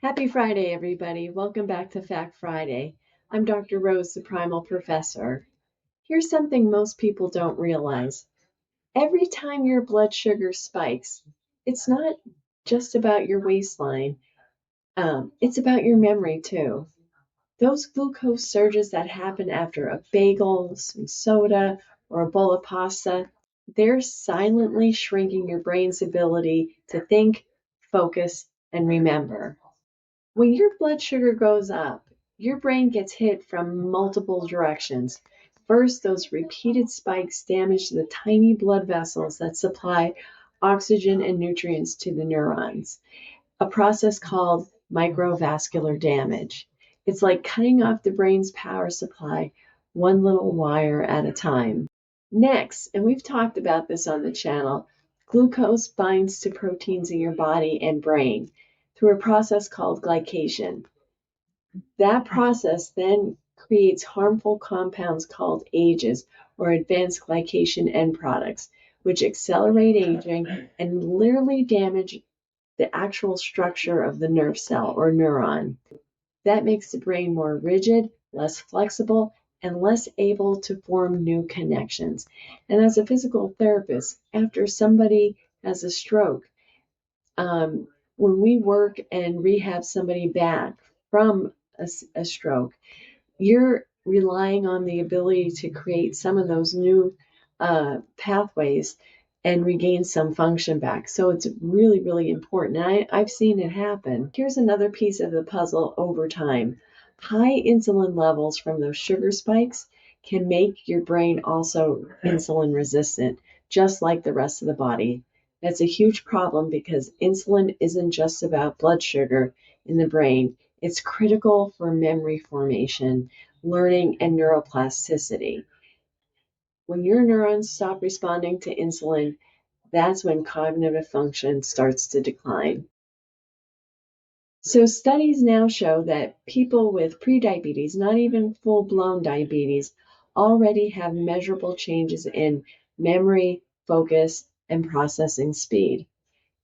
Happy Friday, everybody. Welcome back to Fact Friday. I'm Dr. Rose, the Primal Professor. Here's something most people don't realize. Every time your blood sugar spikes, it's not just about your waistline. It's about your memory, too. Those glucose surges that happen after a bagel, some soda, or a bowl of pasta, they're silently shrinking your brain's ability to think, focus, and remember. When your blood sugar goes up, your brain gets hit from multiple directions. First, those repeated spikes damage the tiny blood vessels that supply oxygen and nutrients to the neurons, a process called microvascular damage. It's like cutting off the brain's power supply one little wire at a time. Next, and we've talked about this on the channel, glucose binds to proteins in your body and brain through a process called glycation. That process then creates harmful compounds called AGEs, or advanced glycation end products, which accelerate aging and literally damage the actual structure of the nerve cell or neuron. That makes the brain more rigid, less flexible, and less able to form new connections. And as a physical therapist, after somebody has a stroke, when we work and rehab somebody back from a stroke, you're relying on the ability to create some of those new pathways and regain some function back. So it's really, really important. And I've seen it happen. Here's another piece of the puzzle over time. High insulin levels from those sugar spikes can make your brain also insulin resistant, just like the rest of the body. That's a huge problem because insulin isn't just about blood sugar in the brain. It's critical for memory formation, learning, and neuroplasticity. When your neurons stop responding to insulin, that's when cognitive function starts to decline. So studies now show that people with prediabetes, not even full-blown diabetes, already have measurable changes in memory, focus, and processing speed.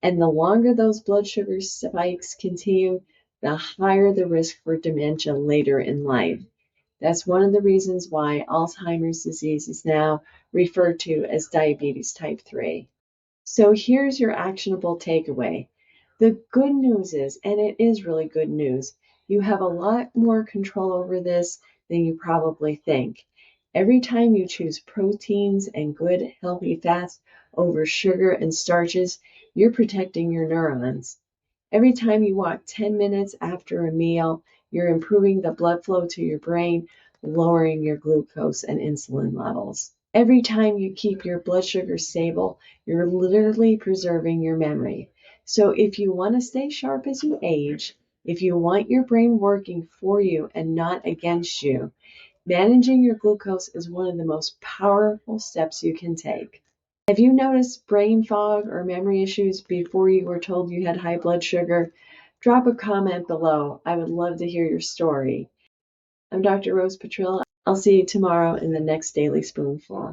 And the longer those blood sugar spikes continue, the higher the risk for dementia later in life. That's one of the reasons why Alzheimer's disease is now referred to as diabetes type 3. So here's your actionable takeaway. The good news is, and it is really good news, you have a lot more control over this than you probably think. Every time you choose proteins and good healthy fats over sugar and starches, you're protecting your neurons. Every time you walk 10 minutes after a meal, you're improving the blood flow to your brain, lowering your glucose and insulin levels. Every time you keep your blood sugar stable, you're literally preserving your memory. So if you want to stay sharp as you age, if you want your brain working for you and not against you, managing your glucose is one of the most powerful steps you can take. Have you noticed brain fog or memory issues before you were told you had high blood sugar? Drop a comment below. I would love to hear your story. I'm Dr. Rose Petrilla. I'll see you tomorrow in the next Daily Spoonful.